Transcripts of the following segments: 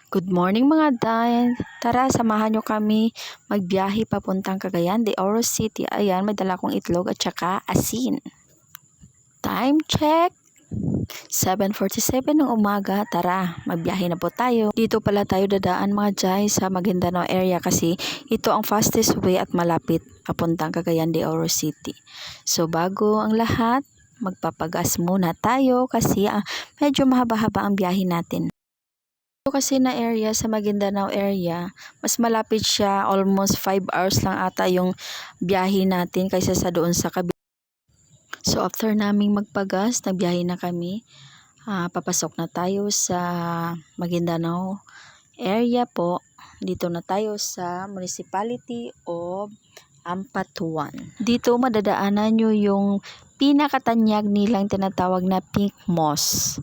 Good morning mga day. Tara, samahan nyo kami magbiyahe papuntang Cagayan de Oro City. Ayan, may dala kong itlog at saka asin. Time check. 7:47 ng umaga. Tara, magbiyahe na po tayo. Dito pala tayo dadaan mga day sa Maguindanao area kasi ito ang fastest way at malapit papuntang Cagayan de Oro City. So bago ang lahat, magpapagas muna tayo kasi medyo mahaba-haba ang biyahe natin. Ito kasi na area sa Maguindanao area, mas malapit siya, almost 5 hours lang ata yung biyahe natin kaysa sa doon sa kabila. So after naming magpagas, nagbiyahe na kami. Papasok na tayo sa Maguindanao area po. Dito na tayo sa Municipality of Ampatuan. Dito madadaanan nyo yung pinakatanyag nilang tinatawag na Pink Moss.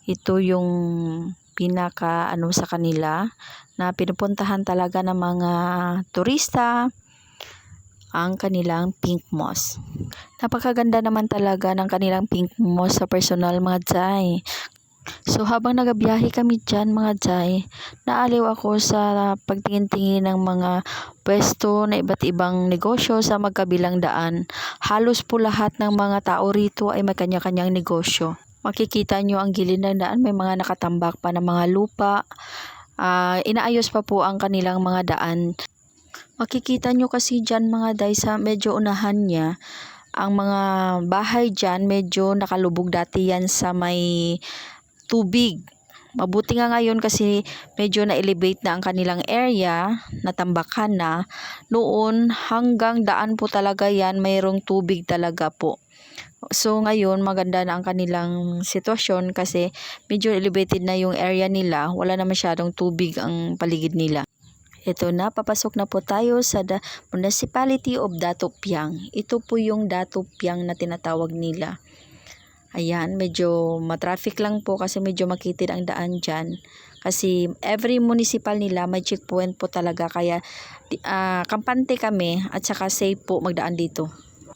Ito yung pinaka sa kanila na pinupuntahan talaga ng mga turista, ang kanilang Pink Moss. Napakaganda naman talaga ng kanilang Pink Moss sa personal mga jay. So habang nagabiyahe kami dyan mga jay, naaliw ako sa pagtingin-tingin ng mga pwesto na iba't ibang negosyo sa magkabilang daan. Halos po lahat ng mga tao rito ay may kanya-kanyang negosyo. Makikita nyo ang gilid ng daan, may mga nakatambak pa ng mga lupa. Inaayos pa po ang kanilang mga daan. Makikita nyo kasi dyan mga day sa medyo unahan niya, ang mga bahay dyan medyo nakalubog dati yan sa may tubig. Mabuti nga ngayon kasi medyo na-elevate na ang kanilang area, natambakan na. Noon hanggang daan po talaga yan, mayroong tubig talaga po. So ngayon maganda na ang kanilang sitwasyon kasi medyo elevated na yung area nila, wala na masyadong tubig ang paligid nila. Ito na, papasok na po tayo sa Municipality of Datopiang. Ito po yung Datopiang na tinatawag nila. Ayan, medyo matraffic lang po kasi medyo makitid ang daan dyan. Kasi every municipal nila may checkpoint po talaga, kaya kampante kami at saka safe po magdaan dito.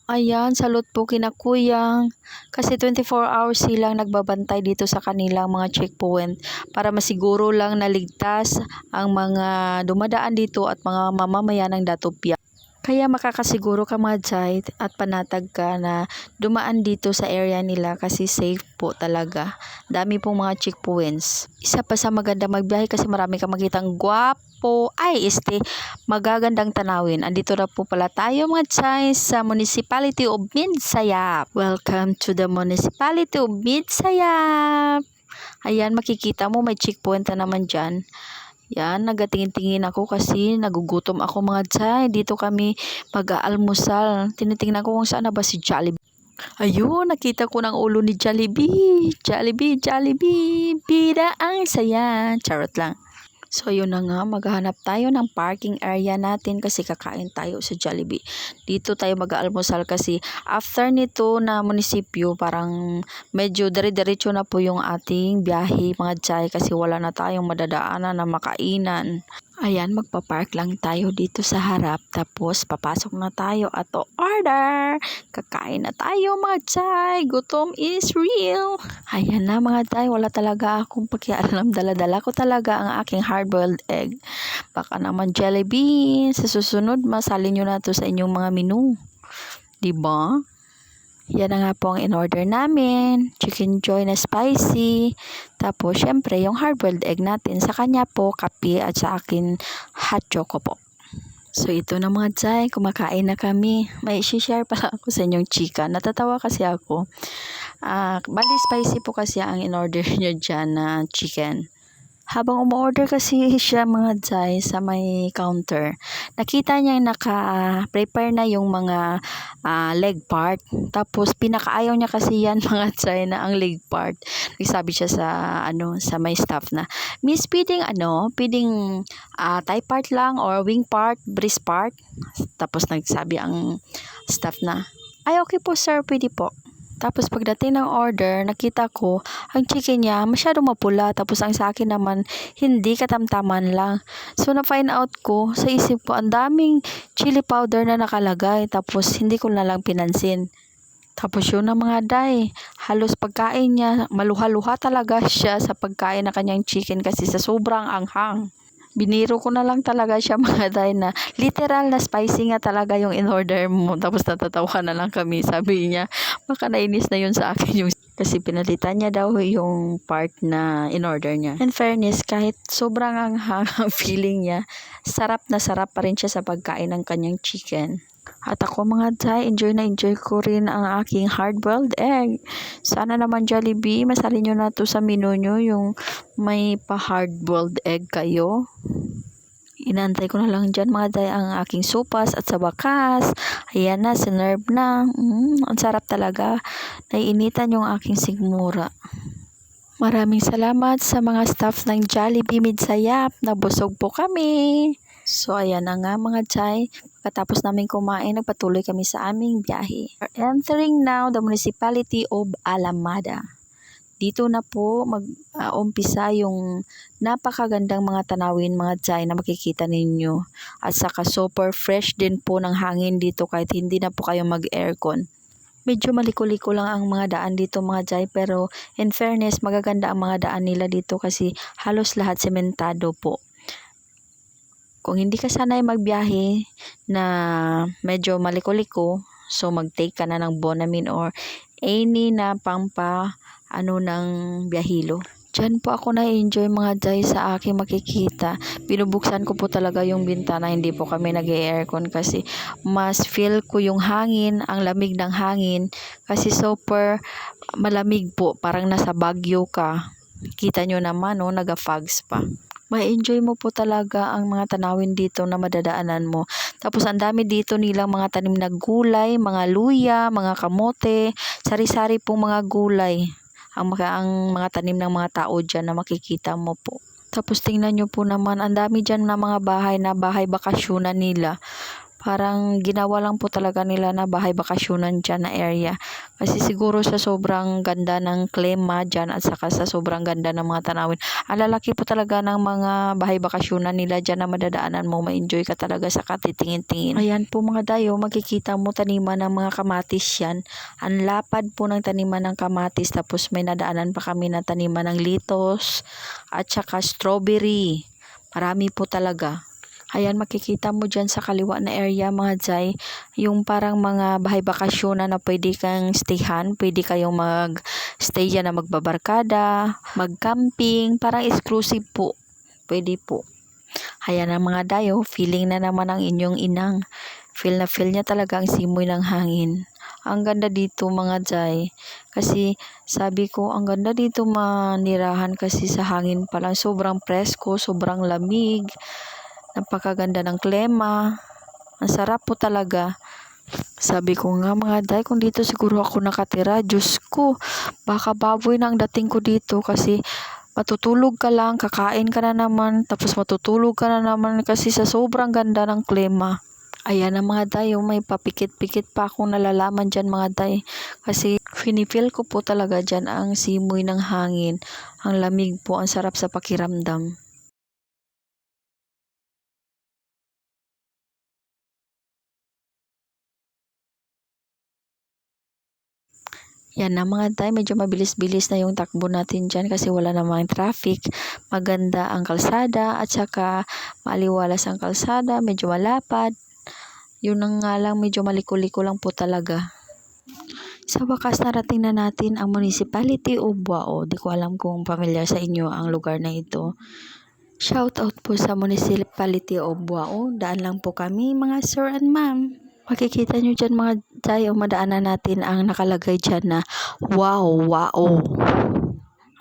Ayan, salute po kina Kuyang kasi 24 hours silang nagbabantay dito sa kanilang mga checkpoint para masiguro lang na ligtas ang mga dumadaan dito at mga mamamayan ng Datopia. Kaya makakasiguro ka mga jay at panatag ka na dumaan dito sa area nila kasi safe po talaga. Dami pong mga checkpoints. Isa pa sa maganda magbiyahe kasi marami kang makitang gwapo. Magagandang tanawin. Andito na po pala tayo mga jay sa Municipality of Midsayap. Welcome to the Municipality of Midsayap. Ayan, makikita mo may checkpoint na naman dyan. Yan, nagatingin-tingin ako kasi nagugutom ako mga jay. Dito kami mag-aalmusal. Tinitingnan ko kung saan na ba si Jollibee. Ayun, nakita ko ng ulo ni Jollibee. Jollibee, bida ang saya. Charot lang. So yun na nga, maghahanap tayo ng parking area natin kasi kakain tayo sa Jollibee. Dito tayo mag-aalmusal kasi after nito na munisipyo, parang medyo dire-diretso na po yung ating biyahe mga jay kasi wala na tayong madadaanan na makainan. Ayan, magpa-park lang tayo dito sa harap tapos papasok na tayo at order. Kakain na tayo mga jay. Gutom is real. Ayan na mga jay, wala talaga akong pakialam. Dala-dala ko talaga ang aking hard-boiled egg. Baka naman Jollibee, sa susunod masalin nyo na to sa inyong mga menu. Diba? Yan na nga po ang in-order namin. Chicken joy na spicy. Tapos, syempre, yung hard-boiled egg natin. Sa kanya po, kape at sa akin, hot choco po. So, ito na mga jay. Kumakain na kami. May share pala ako sa inyong chika. Natatawa kasi ako. Bali, spicy po kasi ang in-order nyo dyan na chicken. Habang umu-order kasi siya mga jay sa may counter, nakita niya naka-prepare na yung mga leg part. Tapos pinakaayaw niya kasi yan mga jay na ang leg part. Nagsabi siya sa may staff na, "Miss, pwedeng thigh part lang or wing part, breast part?" Tapos nagsabi ang staff na, "Ay, okay po sir, pwede po." Tapos pagdating ng order, nakita ko, ang chicken niya masyadong mapula. Tapos ang sa akin naman, hindi katamtaman lang. So na-find out ko, sa isip ko, ang daming chili powder na nakalagay. Tapos hindi ko na lang pinansin. Tapos yun na mga day, halos pagkain niya, maluha-luha talaga siya sa pagkain na kanyang chicken kasi sa sobrang anghang. Biniro ko na lang talaga siya mga day na literal na spicy nga talaga yung in-order mo. Tapos natatawa na lang kami. Sabi niya, baka nainis na yun sa akin yung kasi pinalitan niya daw yung part na in-order niya. In fairness, kahit sobrang anghang ang feeling niya, sarap na sarap pa rin siya sa pagkain ng kanyang chicken. At ako mga day, enjoy na enjoy ko rin ang aking hard-boiled egg. Sana naman Jollibee, masalin nyo na to sa menu nyo yung may pa-hard-boiled egg kayo. Inantay ko na lang dyan mga day ang aking sopas at sa wakas, ayan na, sinerve na. Ang sarap talaga. Naiinitan yung aking sigmura. Maraming salamat sa mga staff ng Jollibee Midsayap. Nabusog po kami. So ayan na nga mga chay. Pagkatapos namin kumain, nagpatuloy kami sa aming biyahe. We're entering now the municipality of Alamada. Dito na po mag-umpisa yung napakagandang mga tanawin mga chay na makikita ninyo. At saka super fresh din po ng hangin dito kahit hindi na po kayo mag-aircon. Medyo maliko-liko lang ang mga daan dito mga jay, pero in fairness magaganda ang mga daan nila dito kasi halos lahat sementado po. Kung hindi ka sanay magbiyahe na medyo maliko-liko, so mag-take ka na ng Bonamine or any na ng biyahilo. Diyan po ako na-enjoy mga jay sa aking makikita. Binubuksan ko po talaga yung bintana, hindi po kami nag-aircon kasi mas feel ko yung hangin, ang lamig ng hangin kasi super malamig po, parang nasa Baguio ka. Kita nyo naman, no, naga-fogs pa. Ma-enjoy mo po talaga ang mga tanawin dito na madadaanan mo. Tapos ang dami dito nilang mga tanim na gulay, mga luya, mga kamote, sari-sari pong mga gulay. Ang mga tanim ng mga tao dyan na makikita mo po. Tapos tingnan nyo po naman, ang dami dyan na mga bahay bakasyonan nila. Parang ginawa lang po talaga nila na bahay bakasyonan dyan na area. Kasi siguro sa sobrang ganda ng klima dyan at saka sa sobrang ganda ng mga tanawin. Ang lalaki po talaga ng mga bahay bakasyonan nila dyan na madadaanan mo. Ma-enjoy ka talaga sa katitingin-tingin. Ayan po mga dayo, makikita mo taniman ng mga kamatis yan. Ang lapad po ng taniman ng kamatis. Tapos may nadaanan pa kami na taniman ng litos at saka strawberry. Marami po talaga. Ayan, makikita mo dyan sa kaliwa na area mga jay, yung parang mga bahay bakasyon na pwede kang stayhan, pwede kayong mag-stay dyan na magbabarkada, mag-camping, parang exclusive po, pwede po. Ayan ang mga dayo, feeling na naman ang inyong inang, feel na feel niya talaga ang simoy ng hangin. Ang ganda dito mga jay, kasi sabi ko ang ganda dito manirahan kasi sa hangin pa lang, sobrang presko, sobrang lamig. Napakaganda ng klima. Ang sarap po talaga. Sabi ko nga mga day, kung dito siguro ako nakatira, Diyos ko, baka baboy na ang dating ko dito kasi matutulog ka lang, kakain ka na naman, tapos matutulog ka na naman kasi sa sobrang ganda ng klima. Ayan ang mga day, may papikit-pikit pa akong nalalaman dyan mga day. Kasi finifeel ko po talaga dyan ang simoy ng hangin. Ang lamig po, ang sarap sa pakiramdam. Yan na mga tay, medyo mabilis-bilis na yung takbo natin dyan kasi wala namang traffic. Maganda ang kalsada at saka maliwalas ang kalsada, medyo malapad. Yun ang nga lang, medyo maliko-liko lang po talaga. Sa wakas narating na natin ang Municipality of Buao. Di ko alam kung familiar sa inyo ang lugar na ito. Shout out po sa Municipality of Buao. Daan lang po kami mga sir and ma'am. Makikita nyo dyan mga tayo, madaanan natin ang nakalagay dyan na wow.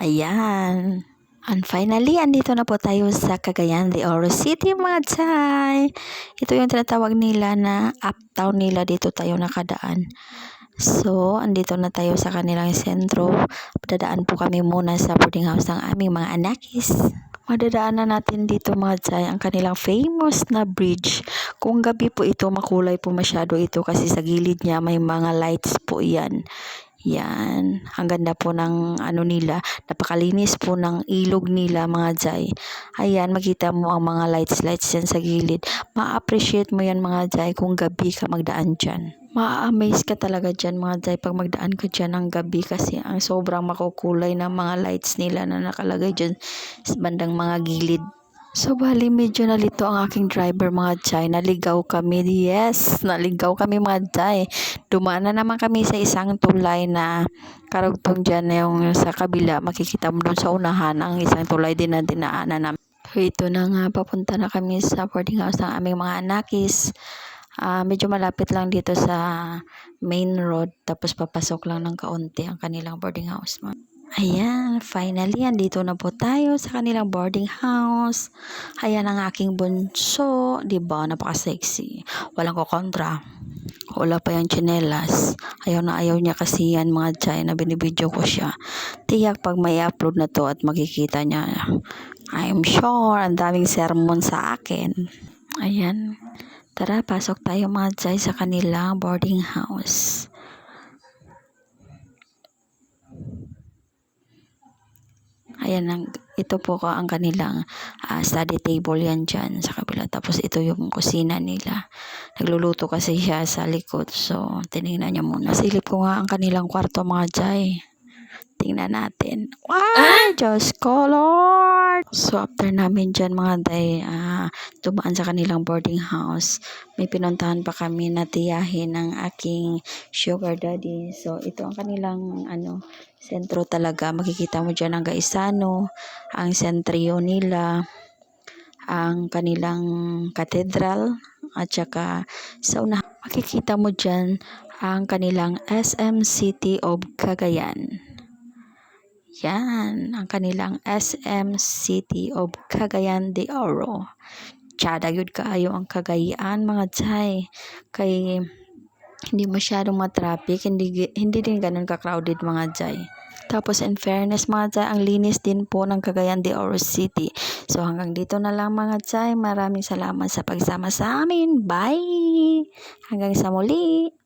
Ayan. And finally, andito na po tayo sa Cagayan de Oro City mga tay. Ito yung tinatawag nila na uptown nila. Dito tayo nakadaan. So, andito na tayo sa kanilang sentro. Dadaan po kami muna sa boarding house ng aming mga anakis. Madadaanan natin dito mga jay ang kanilang famous na bridge. Kung gabi po ito, makulay po masyado ito kasi sa gilid niya may mga lights po yan. Yan. Ang ganda po ng nila. Napakalinis po ng ilog nila mga jay. Ayan, makita mo ang mga lights yan sa gilid. Ma-appreciate mo yan mga jay kung gabi ka magdaan dyan. Ma-amaze ka talaga dyan mga day pag magdaan ka dyan ng gabi kasi ang sobrang makukulay ng mga lights nila na nakalagay dyan sa bandang mga gilid. So, bali medyo nalito ang aking driver mga day. Naligaw kami. Yes, naligaw kami mga day. Dumaan na naman kami sa isang tulay na karugtong dyan na yung sa kabila. Makikita mo dun sa unahan ang isang tulay din na dinaanan namin. So, ito na nga, papunta na kami sa boarding house ng aming mga anakis. Medyo malapit lang dito sa main road. Tapos papasok lang ng kaunti ang kanilang boarding house. Ayan, finally, andito na po tayo sa kanilang boarding house. Ayan ang aking bunso. Diba? Napaka-sexy. Walang kukontra. Wala pa yung tsinelas. Ayaw na ayaw niya kasi yan mga chay na binibidyo ko siya. Tiyak pag may upload na to at makikita niya, I'm sure ang daming sermon sa akin. Ayan. Tara, pasok tayo mga chay sa kanilang boarding house. Ayan, ito po ang kanilang study table yan dyan sa kabila. Tapos ito yung kusina nila. Nagluluto kasi siya sa likod. So, tinignan niya muna. Silip ko nga ang kanilang kwarto mga jay. Tingnan natin. Wow! Diyos ko, Lord! So, after namin dyan mga day, dumaan sa kanilang boarding house, may pinuntahan pa kami na tiyahin ng aking sugar daddy. So, ito ang kanilang sentro talaga. Makikita mo dyan ang Gaisano, ang sentrio nila, ang kanilang cathedral, at saka sa una, makikita mo dyan ang kanilang SM City of Cagayan. Yan, ang kanilang SM City of Cagayan de Oro. Tsada yun kaayo ang Cagayan mga chay. Kay hindi masyadong matraffic, hindi din ganun ka-crowded mga chay. Tapos in fairness mga chay, ang linis din po ng Cagayan de Oro City. So hanggang dito na lang mga chay. Maraming salamat sa pagsama sa amin. Bye! Hanggang sa muli!